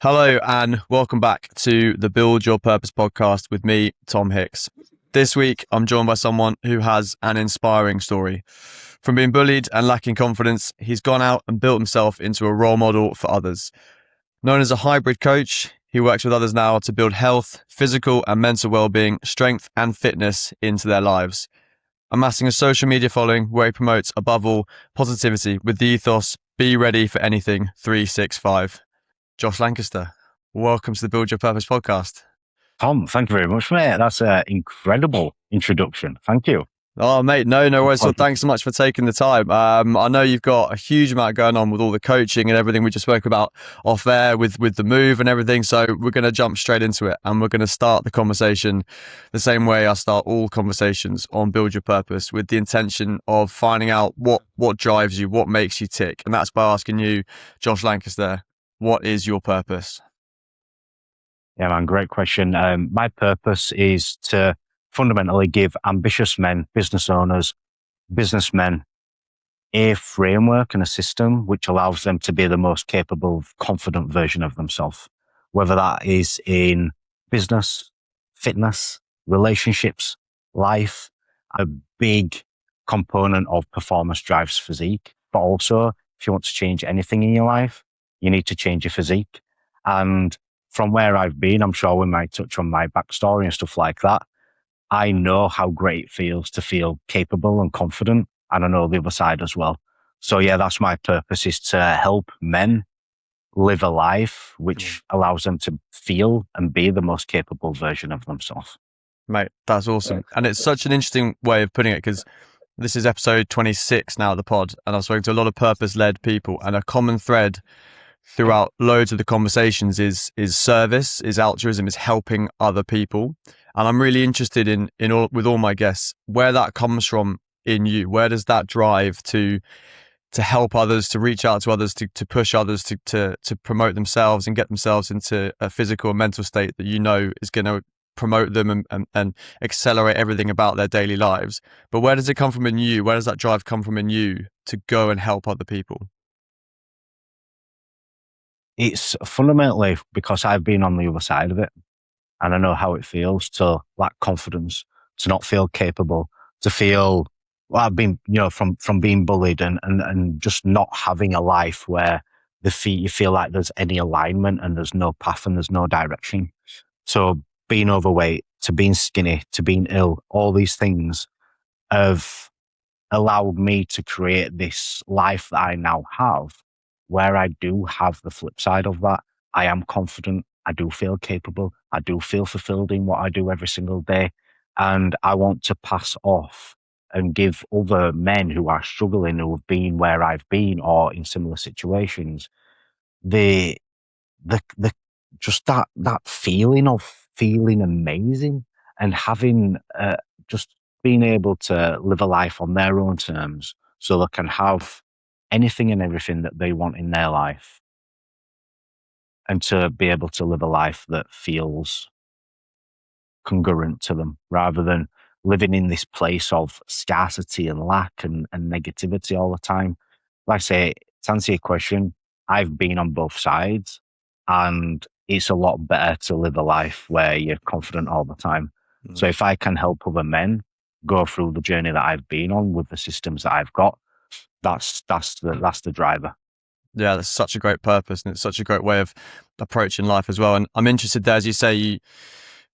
Hello and welcome back to the Build Your Purpose podcast with me, Tom Hicks. This week, I'm joined by someone who has an inspiring story. From being bullied and lacking confidence, he's gone out and built himself into a role model for others. Known as a hybrid coach, he works with others now to build health, physical and mental well-being, strength and fitness into their lives. Amassing a social media following where he promotes, above all, positivity with the ethos, be ready for anything 365. Josh Lancaster, welcome to the Build Your Purpose podcast. Tom, thank you very much, mate. That's an incredible introduction. Thank you. Oh, mate, no worries. So thanks so much for taking the time. I know you've got a huge amount going on with all the coaching and everything we just spoke about off air with the move and everything. So we're going to jump straight into it and we're going to start the conversation the same way I start all conversations on Build Your Purpose, with the intention of finding out what drives you, what makes you tick. And that's by asking you, Josh Lancaster, what is your purpose? Yeah, man, great question. My purpose is to fundamentally give ambitious men, business owners, businessmen, a framework and a system which allows them to be the most capable, confident version of themselves, whether that is in business, fitness, relationships, life. A big component of performance drives physique, but also if you want to change anything in your life, you need to change your physique. And from where I've been, I'm sure we might touch on my backstory and stuff like that. I know how great it feels to feel capable and confident, and I know the other side as well. So yeah, that's my purpose, is to help men live a life which allows them to feel and be the most capable version of themselves. Mate, that's awesome. And it's such an interesting way of putting it, because this is episode 26 now of the pod, and I've spoken to a lot of purpose-led people, and a common thread throughout loads of the conversations is service, is altruism, is helping other people. And I'm really interested in all, with all my guests, where that comes from in you. Where does that drive to help others, to reach out to others, to push others, to promote themselves and get themselves into a physical and mental state that you know is going to promote them and accelerate everything about their daily lives? But where does it come from in you? Where does that drive come from in you to go and help other people? It's fundamentally because I've been on the other side of it, and I know how it feels to lack confidence, to not feel capable, to feel, well, I've been, from being bullied and just not having a life where you feel like there's any alignment and there's no path and there's no direction. So being overweight, to being skinny, to being ill, all these things have allowed me to create this life that I now have, where I do have the flip side of that. I am confident. I do feel capable. I do feel fulfilled in what I do every single day. And I want to pass off and give other men who are struggling, who have been where I've been or in similar situations, the just that feeling of feeling amazing and having just being able to live a life on their own terms, so they can have anything and everything that they want in their life, and to be able to live a life that feels congruent to them, rather than living in this place of scarcity and lack and negativity all the time. Like I say, to answer your question, I've been on both sides, and it's a lot better to live a life where you're confident all the time. So if I can help other men go through the journey that I've been on with the systems that I've got, that's the driver. Yeah, that's such a great purpose, and it's such a great way of approaching life as well. And I'm interested there, as you say,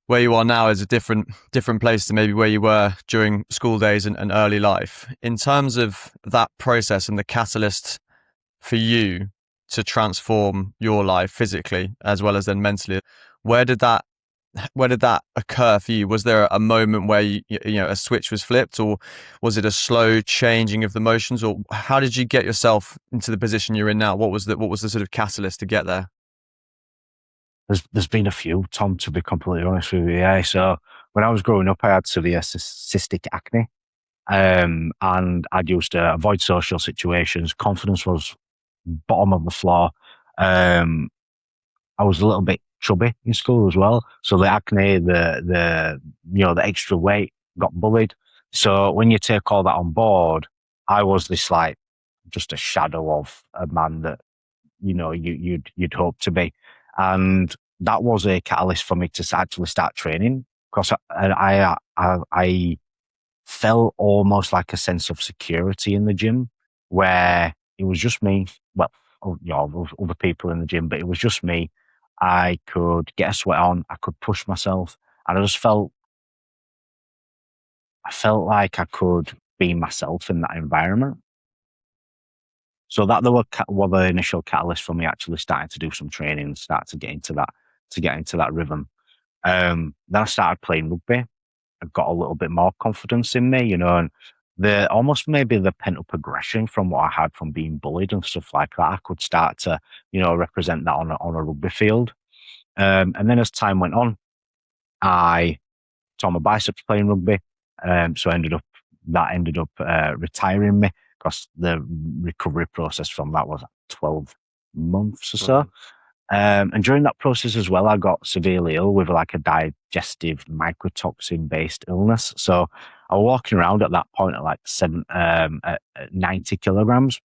where you are now is a different place to maybe where you were during school days and early life. In terms of that process and the catalyst for you to transform your life physically as well as then mentally, where did that occur for you? Was there a moment where a switch was flipped, or was it a slow changing of the motions, or how did you get yourself into the position you're in now? What was the sort of catalyst to get there? There's been a few, Tom, to be completely honest with you. Yeah. So when I was growing up, I had severe cystic acne, and I'd used to avoid social situations. Confidence was bottom of the floor. I was a little bit chubby in school as well. So the acne, the extra weight, got bullied. So when you take all that on board, I was this just a shadow of a man that, you'd hope to be. And that was a catalyst for me to actually start training, because I felt almost like a sense of security in the gym, where it was just me. Well, other people in the gym, but it was just me. I could get a sweat on. I could push myself, and I felt like I could be myself in that environment. So that were the initial catalyst for me actually starting to do some training, start to get into that rhythm. Then I started playing rugby. I got a little bit more confidence in me, and the almost maybe the pent up aggression from what I had from being bullied and stuff like that, I could start to, represent that on a rugby field. And then as time went on, I tore my biceps playing rugby. So that ended up retiring me, because the recovery process from that was 12 months or so. And during that process as well, I got severely ill with like a digestive mycotoxin based illness. So I was walking around at that point at like at 90 kilograms,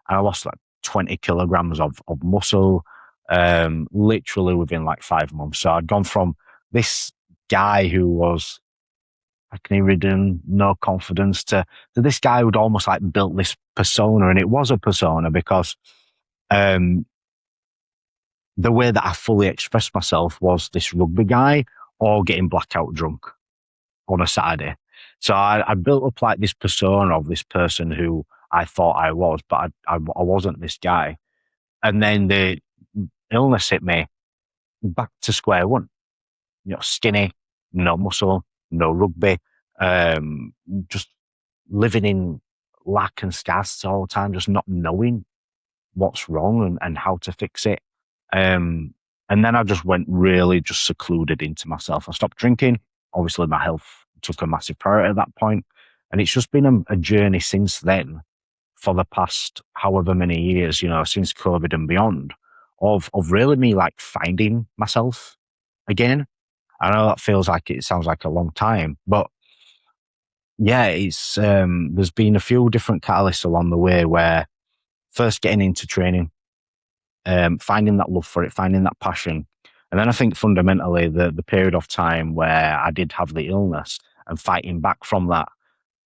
and I lost like 20 kilograms of muscle, literally within like 5 months. So I'd gone from this guy who was acne-ridden, no confidence, to this guy who'd almost like built this persona, and it was a persona because the way that I fully expressed myself was this rugby guy or getting blackout drunk on a Saturday. So I built up like this persona of this person who I thought I was, but I wasn't this guy. And then the illness hit me, back to square one. Skinny, no muscle, no rugby, just living in lack and scarcity all the time, just not knowing what's wrong and how to fix it. And then I just went really just secluded into myself. I stopped drinking. Obviously, my health took a massive priority at that point. And it's just been a journey since then, for the past however many years, since COVID and beyond, of really me like finding myself again. I know that sounds like a long time, but yeah, it's there's been a few different catalysts along the way, where first getting into training, finding that love for it, finding that passion. And then I think fundamentally the period of time where I did have the illness and fighting back from that,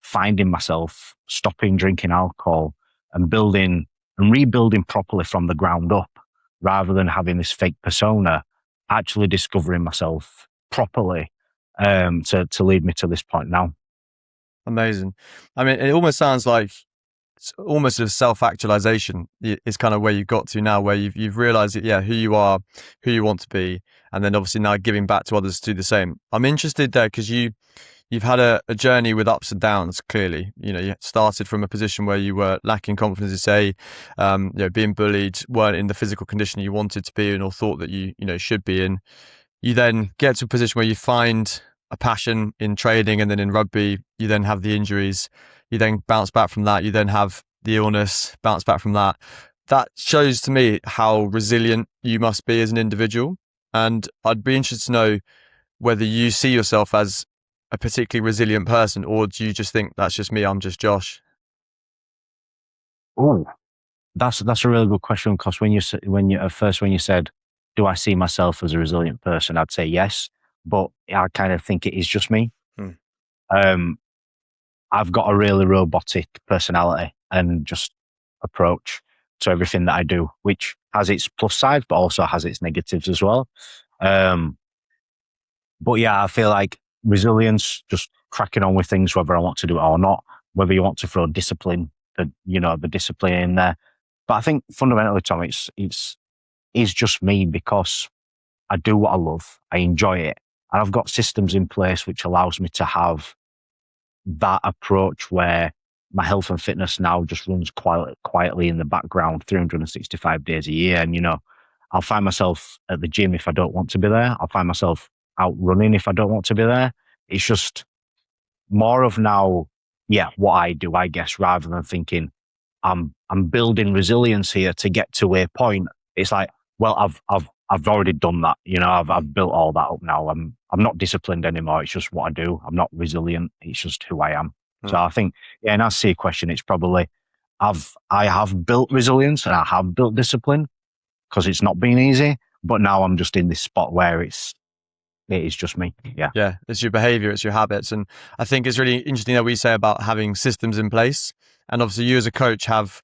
finding myself, stopping drinking alcohol and building and rebuilding properly from the ground up, rather than having this fake persona, actually discovering myself properly, to lead me to this point now. Amazing. I mean, it almost sounds like it's almost a self-actualization is kind of where you got to now, where you've realized that, yeah, who you are, who you want to be, and then obviously now giving back to others to do the same. I'm interested there because you've had a journey with ups and downs. Clearly, you started from a position where you were lacking confidence, to say, being bullied, weren't in the physical condition you wanted to be in or thought that you should be in. You then get to a position where you find a passion in trading, and then in rugby, you then have the injuries. You then bounce back from that. You then have the illness, bounce back from that. That shows to me how resilient you must be as an individual. And I'd be interested to know whether you see yourself as a particularly resilient person, or do you just think that's just me, I'm just Josh? Oh, that's a really good question, because when you said, do I see myself as a resilient person, I'd say yes, but I kind of think it is just me. Um, I've got a really robotic personality and just approach to everything that I do, which has its plus sides, but also has its negatives as well. But yeah, I feel like resilience, just cracking on with things, whether I want to do it or not, whether you want to throw discipline, the discipline in there. But I think fundamentally, Tom, it's just me, because I do what I love. I enjoy it. And I've got systems in place which allows me to have that approach where my health and fitness now just runs quietly in the background 365 days a year. And, I'll find myself at the gym if I don't want to be there. I'll find myself out running if I don't want to be there. It's just more of now, yeah, what I do, I guess, rather than thinking I'm building resilience here to get to a point. It's like, well, I've already done that. I've built all that up now. I'm not disciplined anymore. It's just what I do. I'm not resilient. It's just who I am. So I think, yeah, and answer your question, it's probably I have built resilience and I have built discipline, because it's not been easy, But now I'm just in this spot where it is just me. Yeah. Yeah, it's your behavior, it's your habits. And I think it's really interesting that we say about having systems in place. And obviously, you as a coach have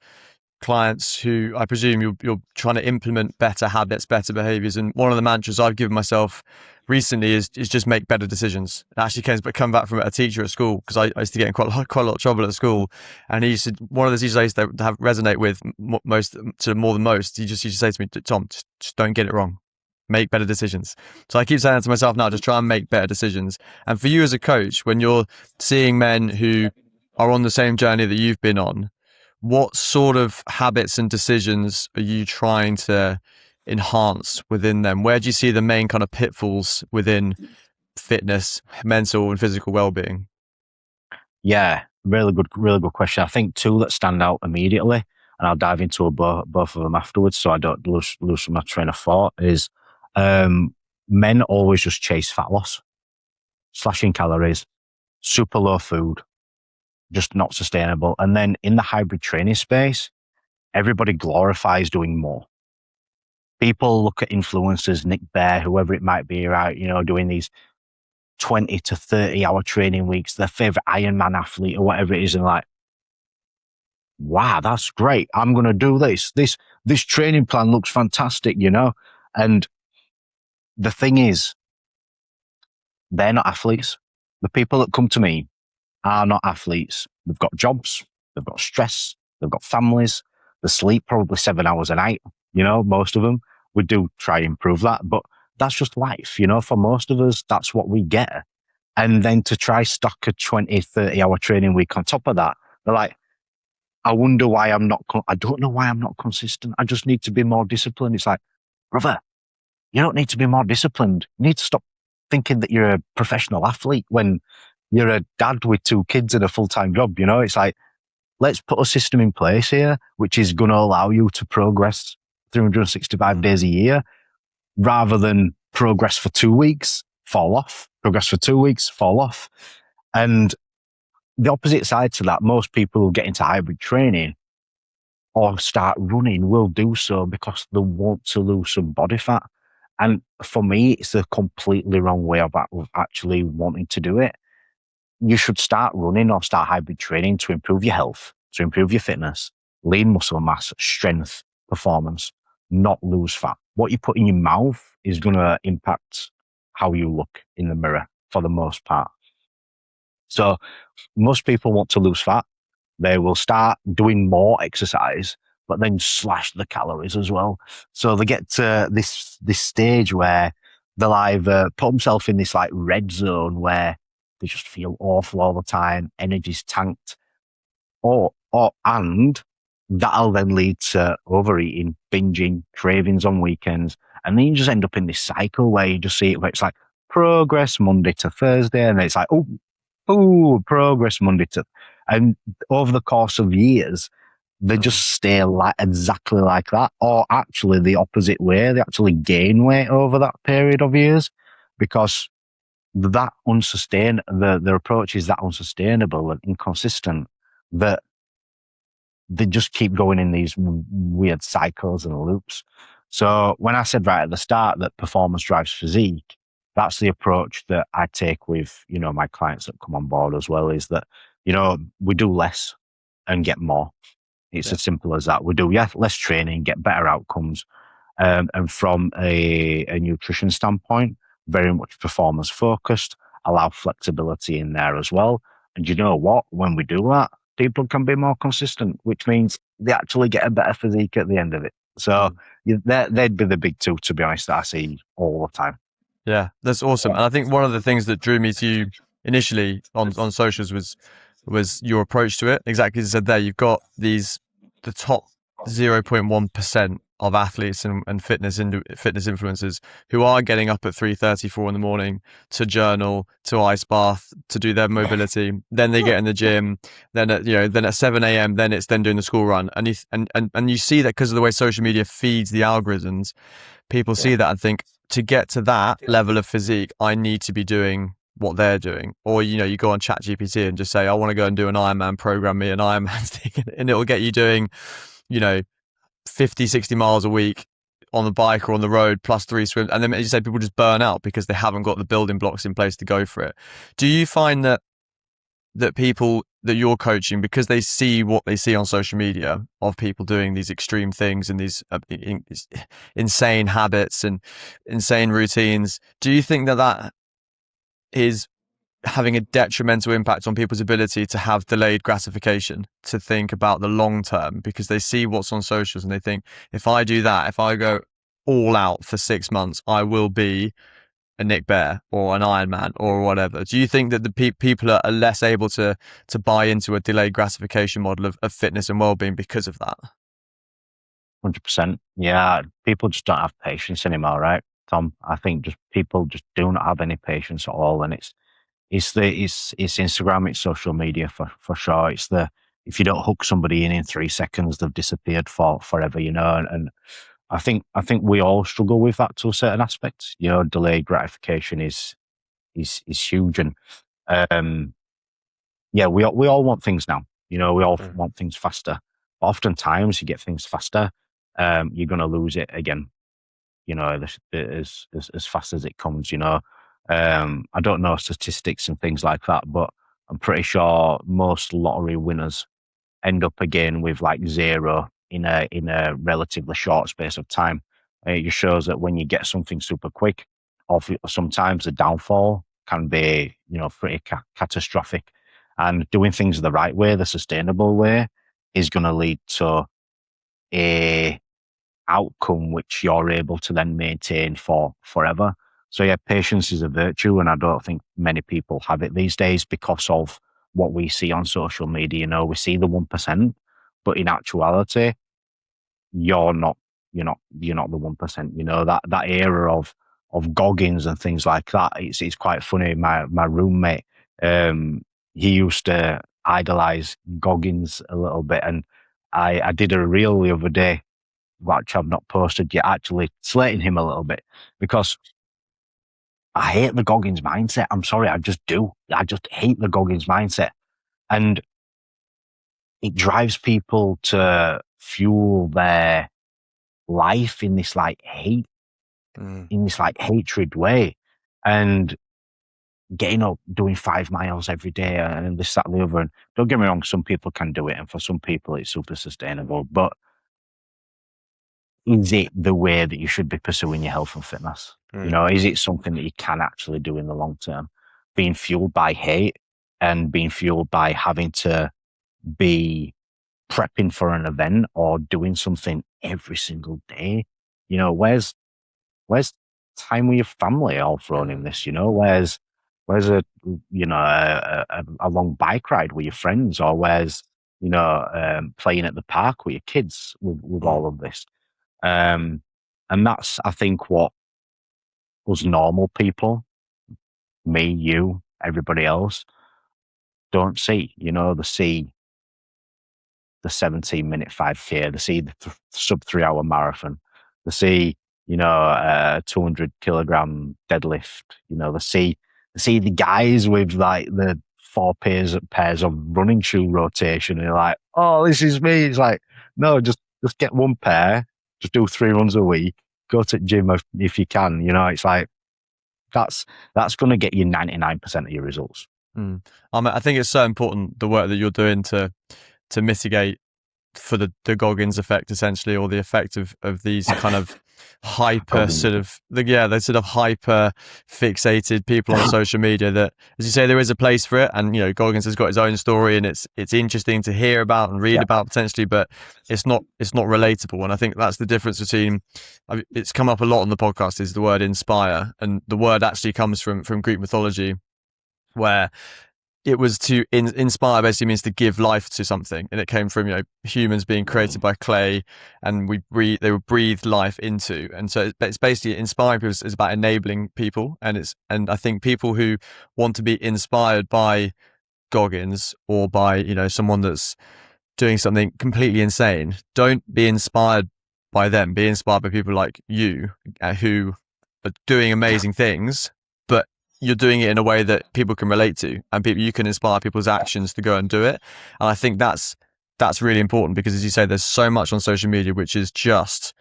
clients who I presume you're trying to implement better habits, better behaviors. And one of the mantras I've given myself recently is just make better decisions. It actually come back from a teacher at school, because I used to get in quite a lot of trouble at school. And he used to, one of the teachers I used to have resonate with more than most, he just used to say to me, Tom, just don't get it wrong. Make better decisions. So I keep saying that to myself now, just try and make better decisions. And for you as a coach, when you're seeing men who are on the same journey that you've been on, what sort of habits and decisions are you trying to enhance within them? Where do you see the main kind of pitfalls within fitness, mental and physical well-being? Yeah, really good question. I think two that stand out immediately, and I'll dive into both of them afterwards so I don't lose my train of thought, is men always just chase fat loss, slashing calories, super low food, just not sustainable. And then in the hybrid training space, everybody glorifies doing more. People look at influencers, Nick Bear, whoever it might be, right? Doing these 20 to 30 hour training weeks, their favorite Ironman athlete or whatever it is. And like, wow, that's great. I'm going to do this. This training plan looks fantastic, And the thing is, they're not athletes. The people that come to me are not athletes. They've got jobs, they've got stress, they've got families, they sleep probably 7 hours a night, most of them. We do try and improve that, but that's just life, for most of us, that's what we get. And then to try stock a 20, 30 hour training week on top of that, they're like, I wonder why I don't know why I'm not consistent. I just need to be more disciplined. It's like, brother, you don't need to be more disciplined. You need to stop thinking that you're a professional athlete when you're a dad with 2 kids and a full-time job. It's like, let's put a system in place here, which is going to allow you to progress 365 days a year, rather than progress for 2 weeks, fall off, progress for 2 weeks, fall off. And the opposite side to that, most people who get into hybrid training or start running will do so because they want to lose some body fat. And for me, it's a completely wrong way of actually wanting to do it. You should start running or start hybrid training to improve your health, to improve your fitness, lean muscle mass, strength, performance, not lose fat. What you put in your mouth is going to impact how you look in the mirror for the most part. So most people want to lose fat. They will start doing more exercise, but then slash the calories as well. So they get to this stage where they'll either put themselves in this like red zone where they just feel awful all the time, energy's tanked, and that'll then lead to overeating, binging, cravings on weekends. And then you just end up in this cycle where you just see it where it's like progress Monday to Thursday. And then it's like, progress Monday to, and over the course of years, they just stay exactly like that, or actually the opposite way. They actually gain weight over that period of years because their approach is that unsustainable and inconsistent that they just keep going in these weird cycles and loops. So when I said right at the start that performance drives physique, that's the approach that I take with, my clients that come on board as well, is that, we do less and get more. It's as simple as that. We do less training, get better outcomes. And from a nutrition standpoint, very much performance focused, allow flexibility in there as well. And you know what? When we do that, people can be more consistent, which means they actually get a better physique at the end of it. So they'd be the big two, to be honest, that I see all the time. Yeah, that's awesome. And I think one of the things that drew me to you initially on socials was your approach to it. Exactly as you said there, you've got the top 0.1% of athletes and fitness influencers who are getting up at 3:30, 4 in the morning to journal, to ice bath, to do their mobility. Then they get in the gym. Then at 7 a.m. then it's doing the school run. And you see that because of the way social media feeds the algorithms, people see that and think, to get to that level of physique, I need to be doing what they're doing. Or, you go on ChatGPT and just say, I want to go and do an Ironman, program me an Ironman thing, and it'll get you doing, 50, 60 miles a week on the bike or on the road plus 3 swims, and then as you say, people just burn out because they haven't got the building blocks in place to go for it. Do you find that people that you're coaching, because they see what they see on social media of people doing these extreme things and these insane habits and insane routines, do you think that is having a detrimental impact on people's ability to have delayed gratification, to think about the long term, because they see what's on socials and they think, if I do that, if I go all out for 6 months, I will be a Nick Bear or an Iron Man or whatever? Do you think that the people are less able to buy into a delayed gratification model of fitness and well-being because of that? 100%. Yeah, people just don't have patience anymore, right, Tom? I think just people just do not have any patience at all, and it's Instagram, it's social media for sure. It's the, if you don't hook somebody in 3 seconds, they've disappeared for forever, and I think we all struggle with that to a certain aspect. Delayed gratification is huge, and yeah, we all want things now. We all want things faster. But oftentimes, you get things faster, you're going to lose it again. As fast as it comes. I don't know statistics and things like that, but I'm pretty sure most lottery winners end up again with like zero in a relatively short space of time. It just shows that when you get something super quick, sometimes the downfall can be pretty catastrophic. And doing things the right way, the sustainable way, is going to lead to a outcome which you're able to then maintain for forever. So yeah, patience is a virtue, and I don't think many people have it these days because of what we see on social media. We see the 1%, but in actuality, you're not the 1%. That era of Goggins and things like that. It's quite funny. My roommate, he used to idolize Goggins a little bit, and I did a reel the other day, which I've not posted yet, actually slating him a little bit because I hate the Goggins mindset. I'm sorry, I just do. I just hate the Goggins mindset. And it drives people to fuel their life in this like hate, in this like hatred way. And getting up, doing 5 miles every day and this, that, and the other. And don't get me wrong, some people can do it. And for some people, it's super sustainable. But is it the way that you should be pursuing your health and fitness? Is it something that you can actually do in the long term? Being fueled by hate and being fueled by having to be prepping for an event or doing something every single day. Where's time with your family all thrown in this? Where's a long bike ride with your friends, or where's playing at the park with your kids with all of this? And that's, I think, what us normal people, me, you, everybody else, don't see. They see the 17-minute 5K, they see the sub 3 hour marathon, they see, 200 kilogram deadlift, they see the guys with like the 4 pairs of running shoe rotation, and you're like, oh, this is me. It's like, no, just get 1 pair, just do 3 runs a week, go to the gym if you can. It's like, that's going to get you 99% of your results. I think it's so important, the work that you're doing to mitigate for the Goggins effect, essentially, or the effect of these kind of hyper sort of they're sort of hyper fixated people on social media, that, as you say, there is a place for it, and Goggins has got his own story, and it's interesting to hear about and read about potentially, but it's not relatable. And I think that's the difference between, it's come up a lot on the podcast, is the word inspire, and the word actually comes from Greek mythology, where it was to inspire basically means to give life to something, and it came from humans being created by clay, and they were breathed life into, and so it's basically inspiring people is about enabling people, and I think people who want to be inspired by Goggins or by someone that's doing something completely insane, don't be inspired by them. Be inspired by people like you, who are doing amazing things, but you're doing it in a way that people can relate to, and you can inspire people's actions to go and do it. And I think that's really important, because, as you say, there's so much on social media which is just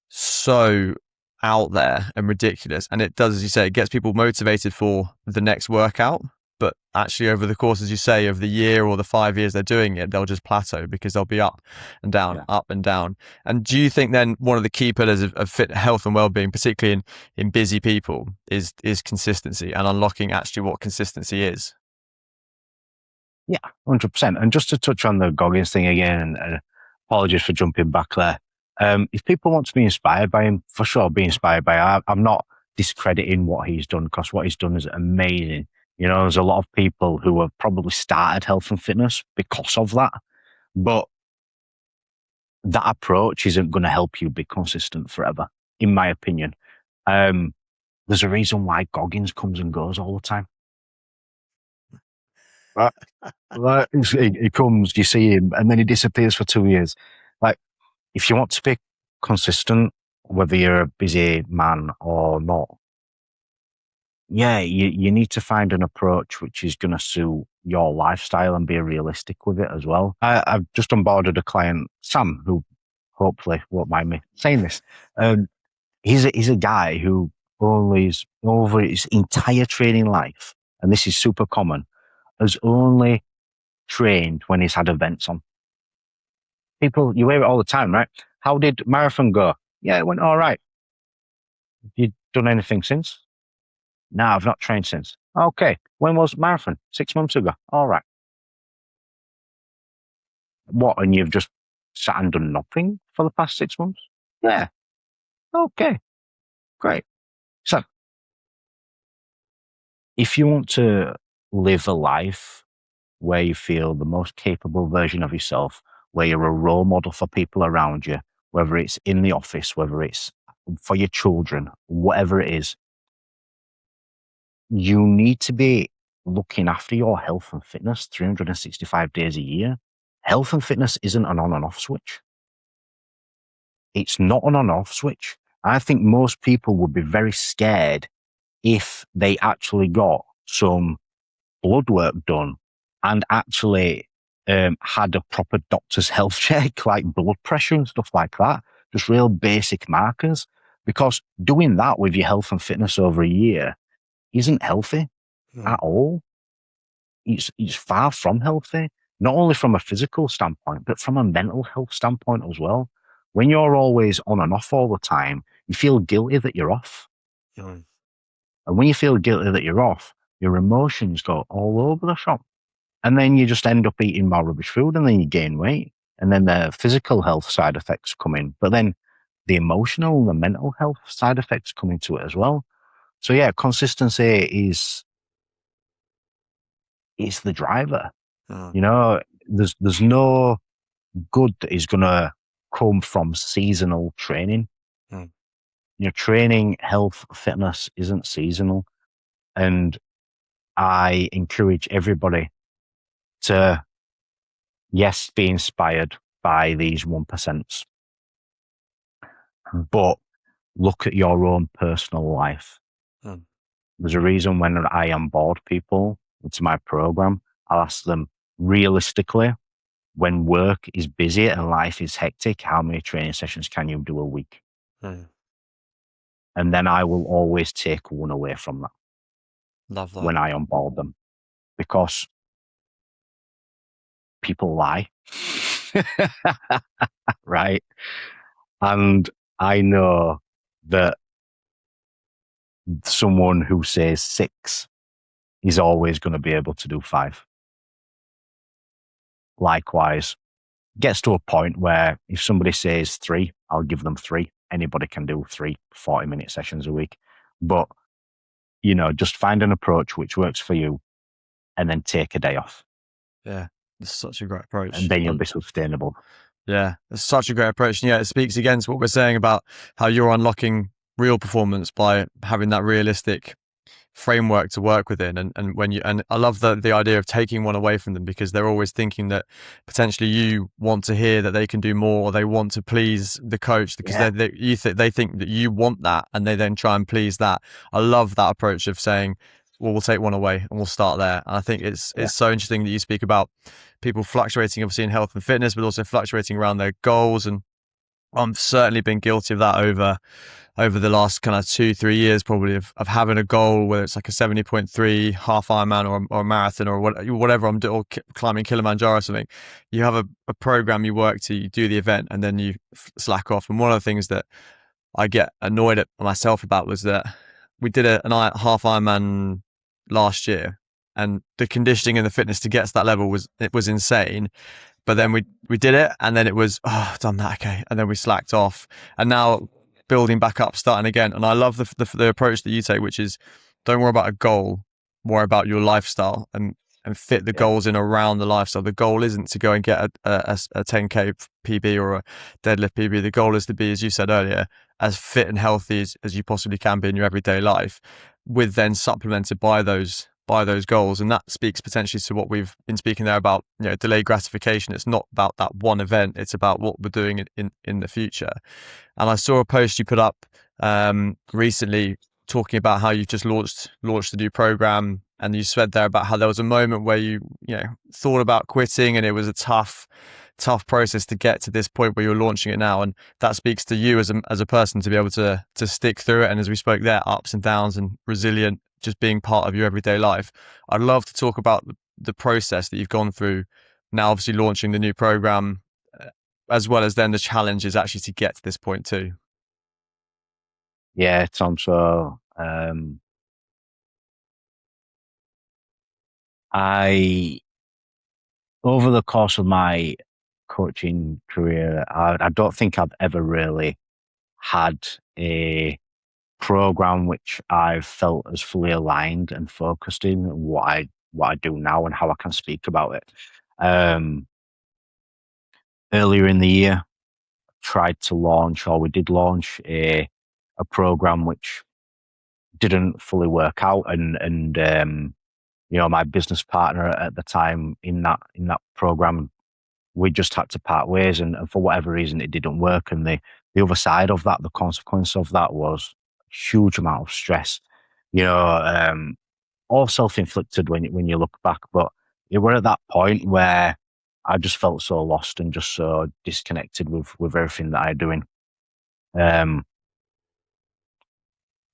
so out there and ridiculous, and it does, as you say, it gets people motivated for the next workout. But actually, over the course, as you say, of the year or the 5 years they're doing it, they'll just plateau because they'll be up and down, Yeah. up and down. And do you think then one of the key pillars of fit health and well-being, particularly in busy people, is consistency and unlocking actually what consistency is? Yeah, 100%. And just to touch on the Goggins thing again, and apologies for jumping back there. If people want to be inspired by him, for sure, be inspired by him. I'm not discrediting what he's done, because what he's done is amazing. You know, there's a lot of people who have probably started health and fitness because of that, but that approach isn't going to help you be consistent forever, in my opinion. There's a reason why Goggins comes and goes all the time. Like, he comes, you see him, and then he disappears for 2 years. Like, if you want to be consistent, whether you're a busy man or not, yeah, you need to find an approach which is going to suit your lifestyle and be realistic with it as well. I've just onboarded a client, Sam, who hopefully won't mind me saying this. He's a guy who only is over his entire training life, and this is super common, has only trained when he's had events on. People, you hear it all the time, right? How did marathon go? Yeah, it went all right. Have you done anything since? No, I've not trained since. Okay. When was marathon? 6 months ago. All right. What? And you've just sat and done nothing for the past 6 months? Yeah. Okay. Great. So, if you want to live a life where you feel the most capable version of yourself, where you're a role model for people around you, whether it's in the office, whether it's for your children, whatever it is, you need to be looking after your health and fitness 365 days a year. Health and fitness isn't an on and off switch. It's not an on off switch. I think most people would be very scared if they actually got some blood work done and actually had a proper doctor's health check, like blood pressure and stuff like that, just real basic markers. Because doing that with your health and fitness over a year isn't healthy at all. It's far from healthy, not only from a physical standpoint, but from a mental health standpoint as well. When you're always on and off all the time, you feel guilty that you're off. Mm. And when you feel guilty that you're off, your emotions go all over the shop. And then you just end up eating more rubbish food, and then you gain weight. And then the physical health side effects come in. But then the emotional and the mental health side effects come into it as well. So yeah, consistency is the driver. You know, there's no good that is going to come from seasonal training. Your training, health, fitness isn't seasonal. And I encourage everybody to, yes, be inspired by these 1%, but look at your own personal life. There's a reason when I onboard people into my program, I'll ask them realistically, when work is busy and life is hectic, how many training sessions can you do a week? And then I will always take one away from that. Love that. When I onboard them, because people lie. Right? And I know that someone who says 6 is always going to be able to do 5. Likewise, gets to a point where if somebody says 3, I'll give them 3. Anybody can do 3 40-minute sessions a week. But, you know, just find an approach which works for you and then take a day off. Yeah, it's such a great approach. And then you'll be sustainable. Yeah, it's such a great approach. And yeah, it speaks again to what we're saying about how you're unlocking real performance by having that realistic framework to work within. And when you, and I love the idea of taking one away from them, because they're always thinking that potentially you want to hear that they can do more, or they want to please the coach, because they think that you want that, and they then try and please that. I love that approach of saying, well, we'll take one away and we'll start there. And I think it's so interesting that you speak about people fluctuating, obviously, in health and fitness, but also fluctuating around their goals. And I've certainly been guilty of that over the last kind of 2-3 years, probably of having a goal, whether it's like a 70.3 half Ironman or a marathon or whatever I'm doing, or climbing Kilimanjaro or something. You have a program you work to, you do the event, and then you slack off. And one of the things that I get annoyed at myself about was that we did half Ironman last year, and the conditioning and the fitness to get to that level was insane. But then we did it, and then it was, oh, I've done that, okay, and then we slacked off, and now building back up, starting again. And I love the approach that you take, which is don't worry about a goal, worry about your lifestyle, and fit the goals in around the lifestyle. The goal isn't to go and get a 10k PB or a deadlift PB. The goal is to be, as you said earlier, as fit and healthy as you possibly can be in your everyday life, with then supplemented by those goals. And that speaks potentially to what we've been speaking there about, delayed gratification. It's not about that one event, it's about what we're doing in the future. And I saw a post you put up recently talking about how you've just launched a new program, and you said there about how there was a moment where you thought about quitting, and it was a tough process to get to this point where you're launching it now. And that speaks to you as a person to be able to stick through it. And as we spoke there, ups and downs and resilient, just being part of your everyday life. I'd love to talk about the process that you've gone through now, obviously launching the new program, as well as then the challenges actually to get to this point too. Yeah, Tom. So over the course of my coaching career, I don't think I've ever really had a program which I felt as fully aligned and focused in what I do now and how I can speak about it. Earlier in the year, we did launch a program which didn't fully work out, and my business partner at the time in that program, we just had to part ways, and for whatever reason it didn't work. And the other side of that, the consequence of that was a huge amount of stress, all self-inflicted when you look back. But you were at that point where I just felt so lost and just so disconnected with everything that I'm doing.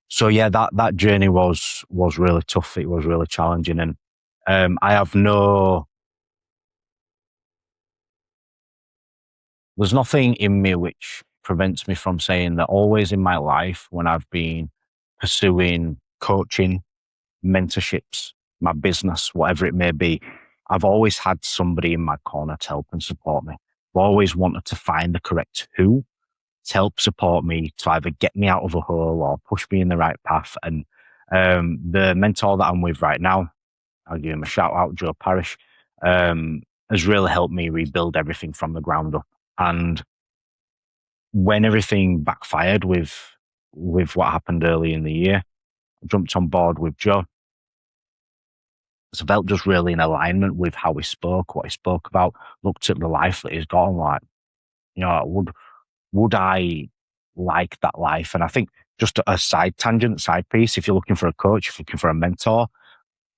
So yeah, that journey was really tough. It was really challenging, and there's nothing in me which prevents me from saying that always in my life, when I've been pursuing coaching, mentorships, my business, whatever it may be, I've always had somebody in my corner to help and support me. I've always wanted to find the correct who to help support me, to either get me out of a hole or push me in the right path. And the mentor that I'm with right now, I'll give him a shout out, Joe Parrish, has really helped me rebuild everything from the ground up. And when everything backfired with what happened early in the year, I jumped on board with Joe. So I felt just really in alignment with how he spoke, what he spoke about, looked at the life that he's got, and like, would I like that life? And I think just a side piece, if you're looking for a coach, if you're looking for a mentor,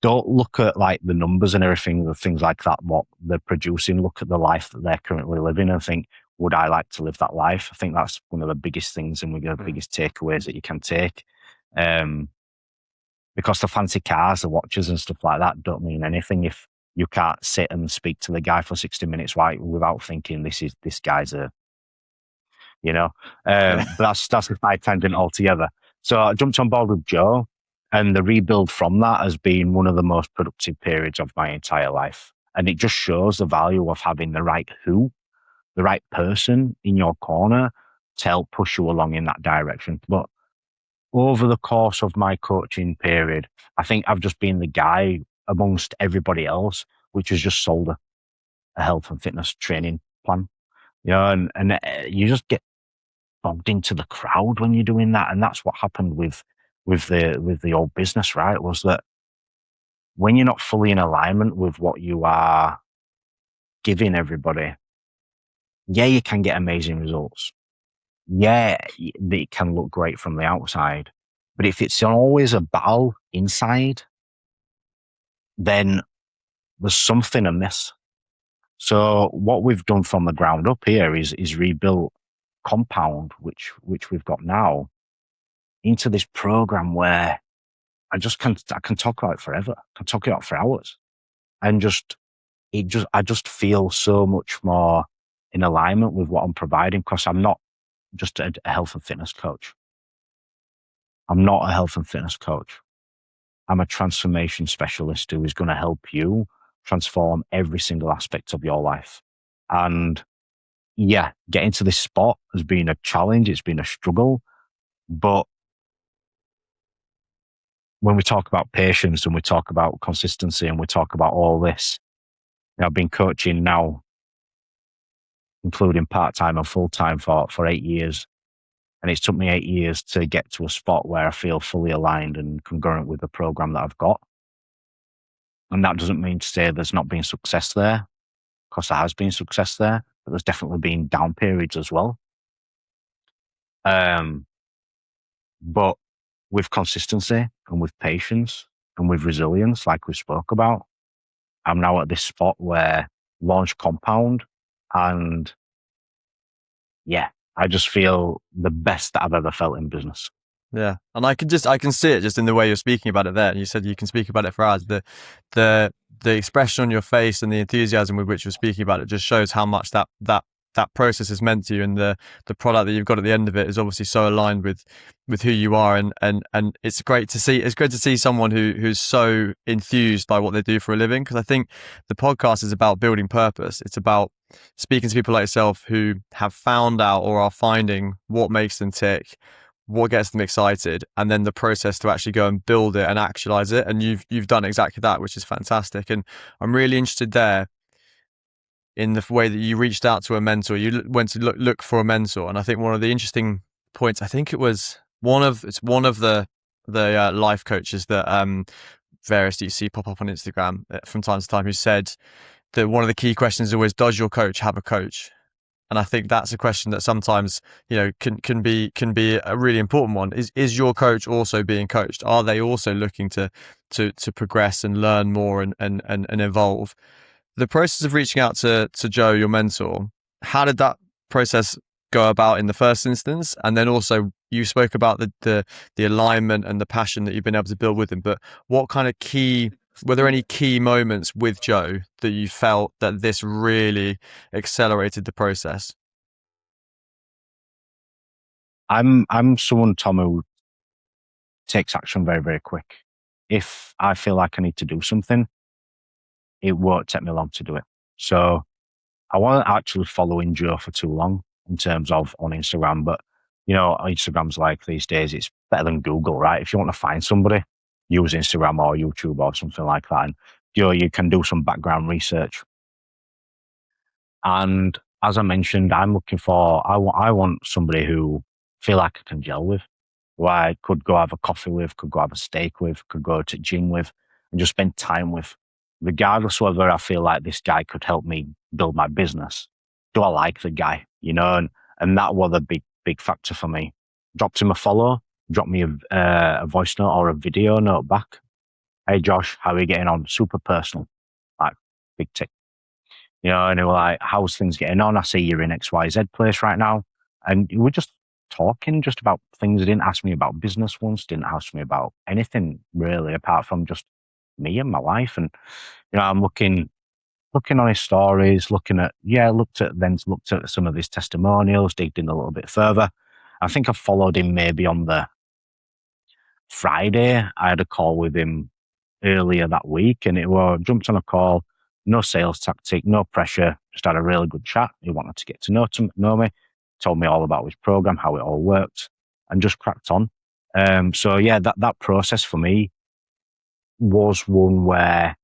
don't look at like the numbers and everything, the things like that, what they're producing. Look at the life that they're currently living and think, would I like to live that life? I think that's one of the biggest things and one of the biggest takeaways that you can take. Because the fancy cars, the watches and stuff like that don't mean anything if you can't sit and speak to the guy for 60 minutes without thinking this guy's a, but that's a side tangent altogether. So I jumped on board with Joe, and the rebuild from that has been one of the most productive periods of my entire life. And it just shows the value of having the right person in your corner to help push you along in that direction. But over the course of my coaching period, I think I've just been the guy amongst everybody else, which has just sold a health and fitness training plan. And you just get bogged into the crowd when you're doing that. And that's what happened with the old business, right? Was that when you're not fully in alignment with what you are giving everybody, yeah, you can get amazing results. Yeah, it can look great from the outside. But if it's always a battle inside, then there's something amiss. So what we've done from the ground up here is rebuilt compound, which we've got now, into this program where I can talk about it forever. I can talk about it for hours, and I just feel so much more in alignment with what I'm providing, because I'm not just a health and fitness coach. I'm not a health and fitness coach. I'm a transformation specialist who is going to help you transform every single aspect of your life. And yeah, getting to this spot has been a challenge. It's been a struggle. But when we talk about patience and we talk about consistency and we talk about all this, I've been coaching now, including part-time and full-time for 8 years. And it's took me 8 years to get to a spot where I feel fully aligned and congruent with the program that I've got. And that doesn't mean to say there's not been success there, because there has been success there, but there's definitely been down periods as well. But with consistency and with patience and with resilience, like we spoke about, I'm now at this spot where launch compound, and yeah, I just feel the best that I've ever felt in business. Yeah, and I can see it just in the way you're speaking about it there. And you said you can speak about it for hours. The expression on your face and the enthusiasm with which you're speaking about it just shows how much that process is meant to you, and the product that you've got at the end of it is obviously so aligned with who you are, and it's great to see. It's great to see someone who's so enthused by what they do for a living, because I think the podcast is about building purpose. It's about speaking to people like yourself who have found out or are finding what makes them tick, what gets them excited, and then the process to actually go and build it and actualize it. And you've done exactly that, which is fantastic. And I'm really interested there in the way that you reached out to a mentor. You went to look for a mentor, and I think one of the interesting points, I think it was one of the life coaches that various that you see pop up on Instagram from time to time, who said that one of the key questions is always, does your coach have a coach? And I think that's a question that sometimes, can be a really important one. Is your coach also being coached? Are they also looking to progress and learn more and evolve? The process of reaching out to Joe, your mentor, how did that process go about in the first instance? And then also you spoke about the alignment and the passion that you've been able to build with him. But what kind of were there any key moments with Joe that you felt that this really accelerated the process? I'm someone, Tom, who takes action very, very quick. If I feel like I need to do something, it won't take me long to do it. So I wasn't actually following Joe for too long in terms of on Instagram, but Instagram's like these days, it's better than Google, right? If you want to find somebody, use Instagram or YouTube or something like that. And you can do some background research. And as I mentioned, I'm looking for, I want somebody who feel like I can gel with, who I could go have a coffee with, could go have a steak with, could go to gym with, and just spend time with, regardless of whether I feel like this guy could help me build my business. Do I like the guy? And that was a big factor for me. Dropped him a follow, dropped me a voice note or a video note back. Hey Josh, how are you getting on? Super personal, like big tick. And they were like, how's things getting on? I see you're in XYZ place right now. And we were just talking just about things. They didn't ask me about business once, didn't ask me about anything really, apart from just me and my life. And, I'm looking on his stories, looked at some of his testimonials, digged in a little bit further. I think I followed him maybe on the Friday. I had a call with him earlier that week, and jumped on a call, no sales tactic, no pressure, just had a really good chat. He wanted to get to know me, told me all about his program, how it all worked, and just cracked on. So yeah, that process for me was one where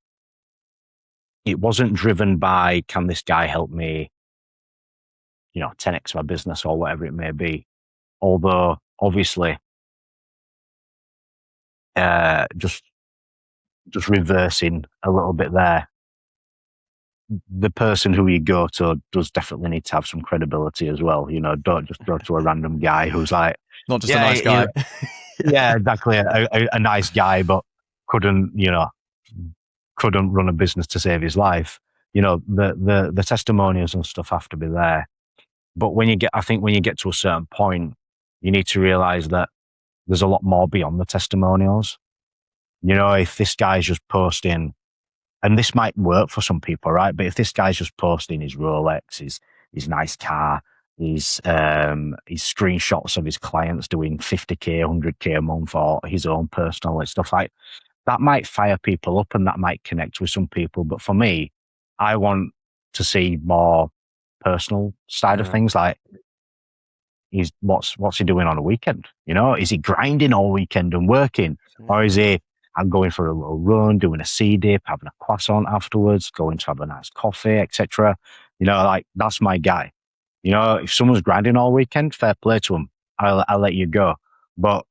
it wasn't driven by, can this guy help me, 10x my business or whatever it may be. Although obviously, just reversing a little bit there, the person who you go to does definitely need to have some credibility as well. Don't just go to a random guy who's like, not just a nice guy. Yeah, exactly. A nice guy, but couldn't run a business to save his life. The testimonials and stuff have to be there. But I think when you get to a certain point, you need to realize that there's a lot more beyond the testimonials. You know, if this guy's just posting, and this might work for some people, right? But if this guy's just posting his Rolex, his nice car, his screenshots of his clients doing 50K, 100K a month, or his own personal and stuff like that, might fire people up and that might connect with some people. But for me, I want to see more personal side of things, like what's he doing on a weekend? You know, is he grinding all weekend and working, or is he? I'm going for a little run, doing a sea dip, having a croissant afterwards, going to have a nice coffee, etc. You know, like that's my guy. You know, if someone's grinding all weekend, fair play to them. I'll let you go. But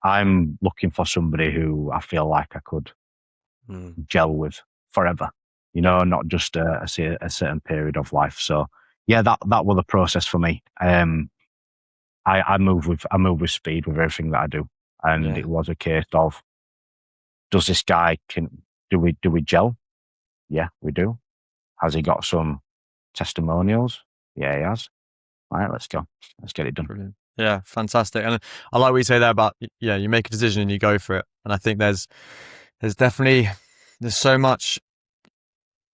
I'm looking for somebody who I feel like I could gel with forever. You know, not just a certain period of life. So yeah, that was the process for me. I move with speed with everything that I do, and it was a case of, does this guy do we gel? Yeah, we do. Has he got some testimonials? Yeah, he has. All right, let's go. Let's get it done. Brilliant. Yeah, fantastic. And I like what you say there about, yeah, you make a decision and you go for it. And I think there's definitely so much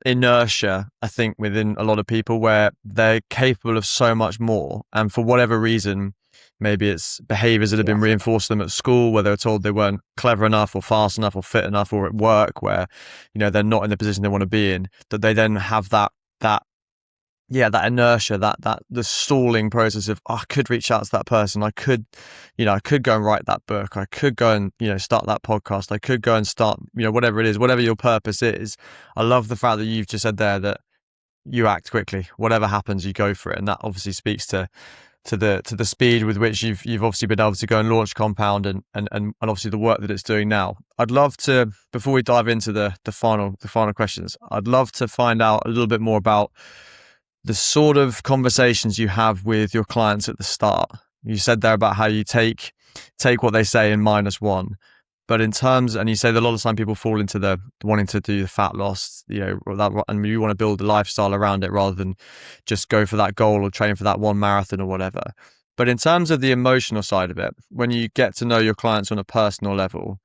inertia, I think, within a lot of people where they're capable of so much more. And for whatever reason, maybe it's behaviors that have been reinforced to them at school, where they were told they weren't clever enough or fast enough or fit enough, or at work where, you know, they're not in the position they want to be in, that they then have that inertia, that the stalling process of, oh, I could reach out to that person. I could go and write that book. I could go and, start that podcast. I could go and start, whatever it is, whatever your purpose is. I love the fact that you've just said there that you act quickly. Whatever happens, you go for it. And that obviously speaks to the speed with which you've obviously been able to go and launch Compound and obviously the work that it's doing now. I'd love to, before we dive into the final questions, I'd love to find out a little bit more about the sort of conversations you have with your clients at the start. You said there about how you take what they say in -1, but in terms, and you say that a lot of time people fall into the wanting to do the fat loss, and you want to build a lifestyle around it rather than just go for that goal or train for that one marathon or whatever. But in terms of the emotional side of it, when you get to know your clients on a personal level,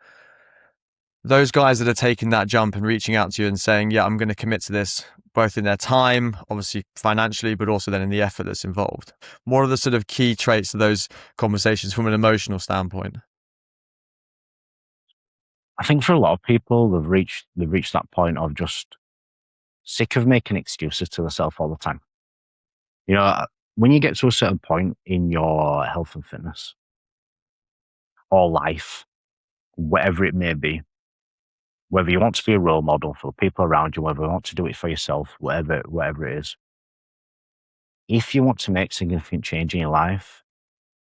those guys that are taking that jump and reaching out to you and saying, yeah, I'm going to commit to this, both in their time, obviously financially, but also then in the effort that's involved. What are the sort of key traits of those conversations from an emotional standpoint? I think for a lot of people, they've reached that point of just sick of making excuses to themselves all the time. You know, when you get to a certain point in your health and fitness or life, whatever it may be, whether you want to be a role model for people around you, whether you want to do it for yourself, whatever it is, if you want to make significant change in your life,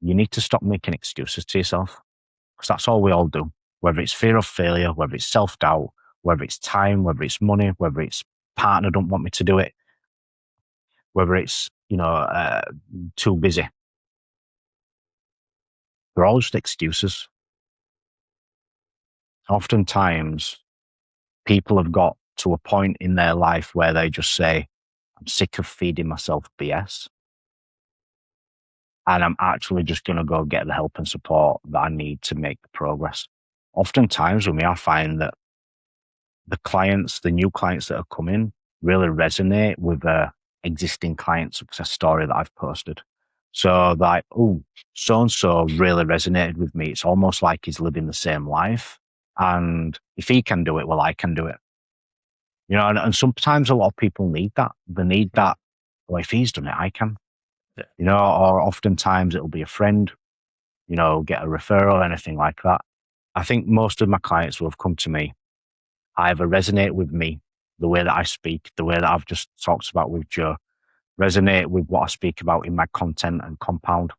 you need to stop making excuses to yourself, because that's all we all do. Whether it's fear of failure, whether it's self-doubt, whether it's time, whether it's money, whether it's partner don't want me to do it, whether it's, too busy. They're all just excuses. Oftentimes, people have got to a point in their life where they just say, I'm sick of feeding myself BS. And I'm actually just going to go get the help and support that I need to make the progress. Oftentimes, with me, I find that the new clients that are coming really resonate with the existing client success story that I've posted. So like, oh, so-and-so really resonated with me. It's almost like he's living the same life. And if he can do it, well, I can do it. And sometimes a lot of people need that. They need that, well, if he's done it, I can. Yeah. Or oftentimes it'll be a friend, get a referral, anything like that. I think most of my clients will have come to me, either resonate with me, the way that I speak, the way that I've just talked about with Joe, resonate with what I speak about in my content and Compound.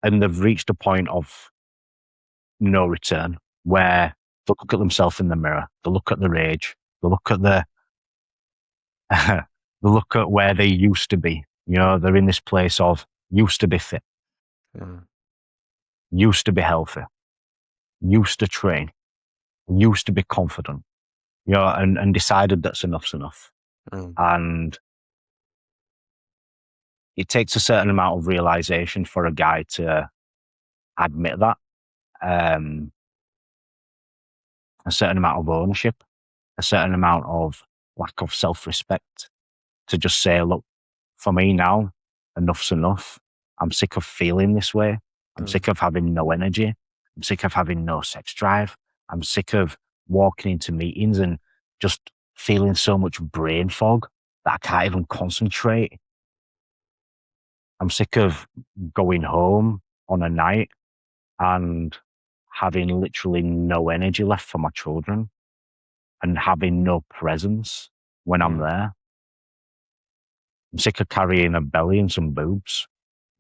And they've reached a point of no return where they look at themselves in the mirror, they look at their age, they look at they look at where they used to be. They're in this place of used to be fit, used to be healthy, used to train, used to be confident, and decided that's enough's enough. And it takes a certain amount of realization for a guy to admit that, a certain amount of ownership, a certain amount of lack of self-respect to just say, look, for me now, enough's enough. I'm sick of feeling this way. I'm sick of having no energy. I'm sick of having no sex drive. I'm sick of walking into meetings and just feeling so much brain fog that I can't even concentrate. I'm sick of going home on a night and having literally no energy left for my children and having no presence when I'm there. I'm sick of carrying a belly and some boobs,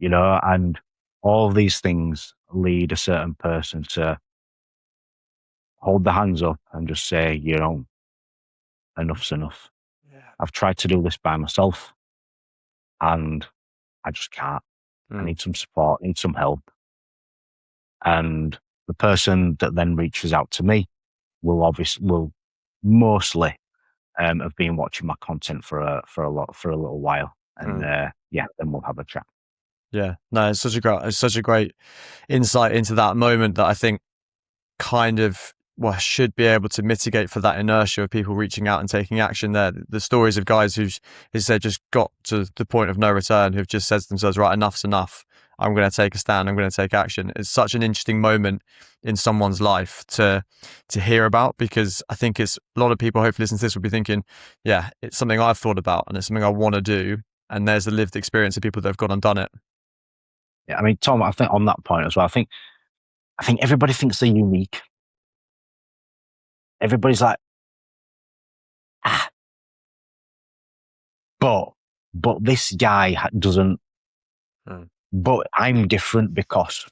and all these things lead a certain person to hold their hands up and just say, enough's enough. Yeah. I've tried to do this by myself and I just can't. I need some support, need some help. And the person that then reaches out to me will mostly have been watching my content for a little while, and then we'll have a chat. Yeah, no, it's such a great insight into that moment that I think kind of should be able to mitigate for that inertia of people reaching out and taking action. There, the stories of guys who's said just got to the point of no return, who've just said to themselves, right, enough's enough. I'm going to take a stand. I'm going to take action. It's such an interesting moment in someone's life to hear about, because I think it's a lot of people hopefully listening to this will be thinking, yeah, it's something I've thought about and it's something I want to do. And there's the lived experience of people that have gone and done it. Yeah, I mean, Tom, I think on that point as well, I think everybody thinks they're unique. Everybody's like, but this guy doesn't. But I'm different because.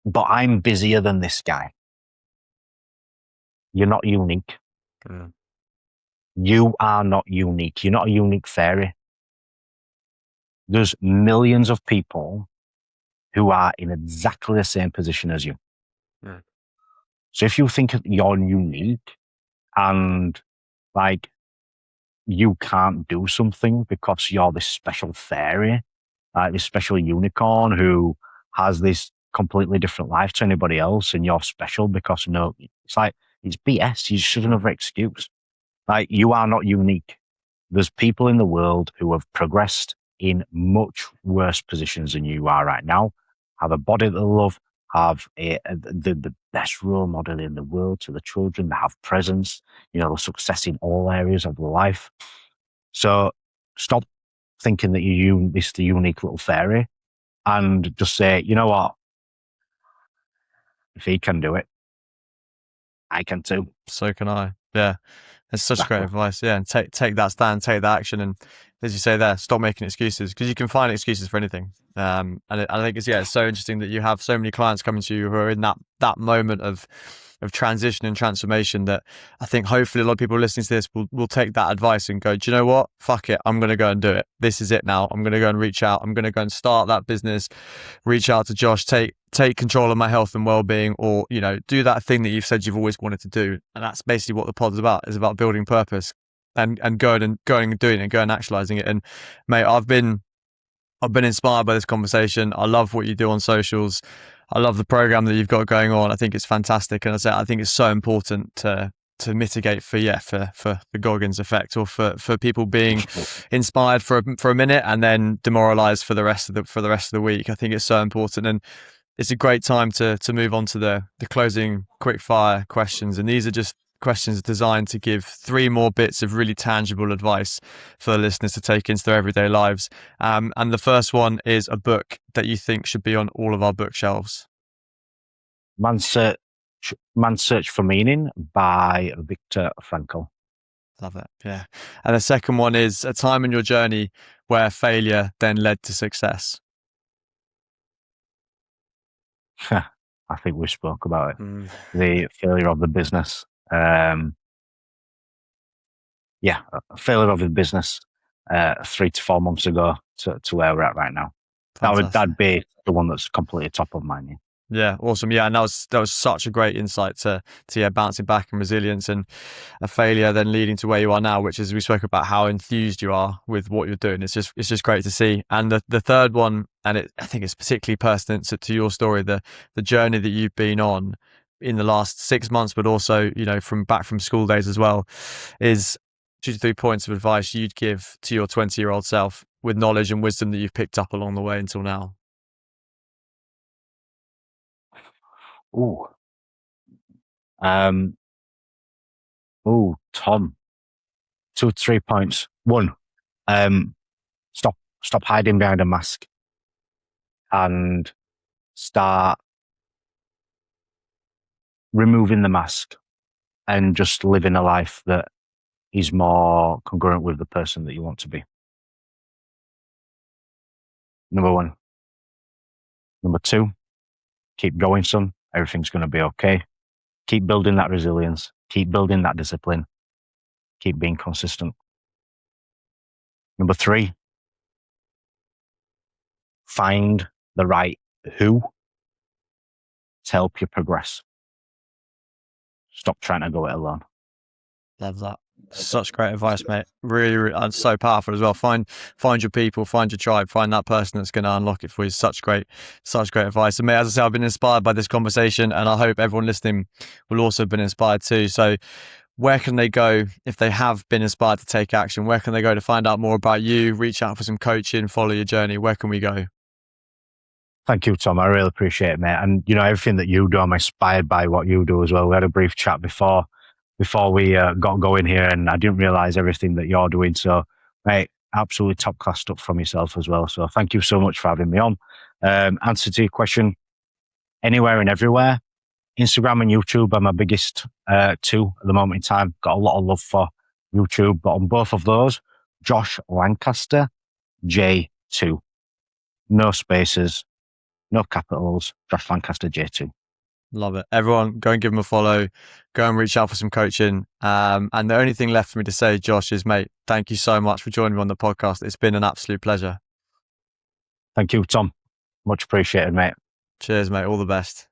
But I'm busier than this guy. You're not unique. You are not unique. You're not a unique fairy. There's millions of people who are in exactly the same position as you. So if you think you're unique and like you can't do something because you're this special fairy, this special unicorn who has this completely different life to anybody else, and you're special because it's BS. You just another excuse. Like, you are not unique. There's people in the world who have progressed in much worse positions than you are right now, have a body that they love, have the best role model in the world to the children, they have presence, the success in all areas of their life. So stop thinking that you're this the unique little fairy and just say, you know what? If he can do it, I can too. So can I. Yeah. It's such great advice. Yeah. And take that stand, take that action. And as you say there, stop making excuses, because you can find excuses for anything. And I think it's so interesting that you have so many clients coming to you who are in that moment of transition and transformation, that I think hopefully a lot of people listening to this will take that advice and go, do you know what? Fuck it. I'm going to go and do it. This is it now. I'm going to go and reach out. I'm going to go and start that business, reach out to Josh, take control of my health and well-being, or, do that thing that you've said you've always wanted to do. And that's basically what the pod is about building purpose and going and doing it and going and actualizing it. And mate, I've been inspired by this conversation. I love what you do on socials. I love the program that you've got going on. I think it's fantastic. And I think it's so important to mitigate for the Goggins effect, or for people being inspired for a minute and then demoralized for the rest of the week. I think it's so important. And it's a great time to move on to the closing quick fire questions. And these are just questions designed to give 3 more bits of really tangible advice for the listeners to take into their everyday lives. And the first one is a book that you think should be on all of our bookshelves. Man's Search for Meaning by Viktor Frankl. Love that. Yeah. And the second one is a time in your journey where failure then led to success. I think we spoke about it. The failure of the business. Failure of the business 3 to 4 months ago to where we're at right now. That'd be the one that's completely top of mind. Yeah, awesome. Yeah, and that was such a great insight to bouncing back and resilience, and a failure then leading to where you are now, which is we spoke about how enthused you are with what you're doing. It's just great to see. And the third one, and I think it's particularly pertinent to your story, the journey that you've been on in the last 6 months, but also from school days as well, is 2 to 3 points of advice you'd give to your 20-year-old self with knowledge and wisdom that you've picked up along the way until now. Ooh. Tom. 2 to 3 points. One, stop hiding behind a mask and start removing the mask and just living a life that is more congruent with the person that you want to be. Number one. Number two, keep going, son. Everything's going to be okay. Keep building that resilience. Keep building that discipline. Keep being consistent. Number three, find the right who to help you progress. Stop trying to go it alone. Love that. Such great advice, mate. Really, really, and so powerful as well. Find your people, find your tribe, find that person that's going to unlock it for you. Such great advice. And mate, as I say, I've been inspired by this conversation, and I hope everyone listening will also have been inspired too. So where can they go if they have been inspired to take action? Where can they go to find out more about you, reach out for some coaching, follow your journey? Where can we go? Thank you, Tom. I really appreciate it, mate. And everything that you do, I'm inspired by what you do as well. We had a brief chat before we got going here, and I didn't realize everything that you're doing. So, mate, absolutely top class stuff from yourself as well. So thank you so much for having me on. Answer to your question, anywhere and everywhere. Instagram and YouTube are my biggest two at the moment in time. Got a lot of love for YouTube, but on both of those, Josh Lancaster, J2. No spaces, no capitals, Josh Lancaster, J2. Love it. Everyone, go and give him a follow. Go and reach out for some coaching. And the only thing left for me to say, Josh, is, mate, thank you so much for joining me on the podcast. It's been an absolute pleasure. Thank you, Tom. Much appreciated, mate. Cheers, mate. All the best.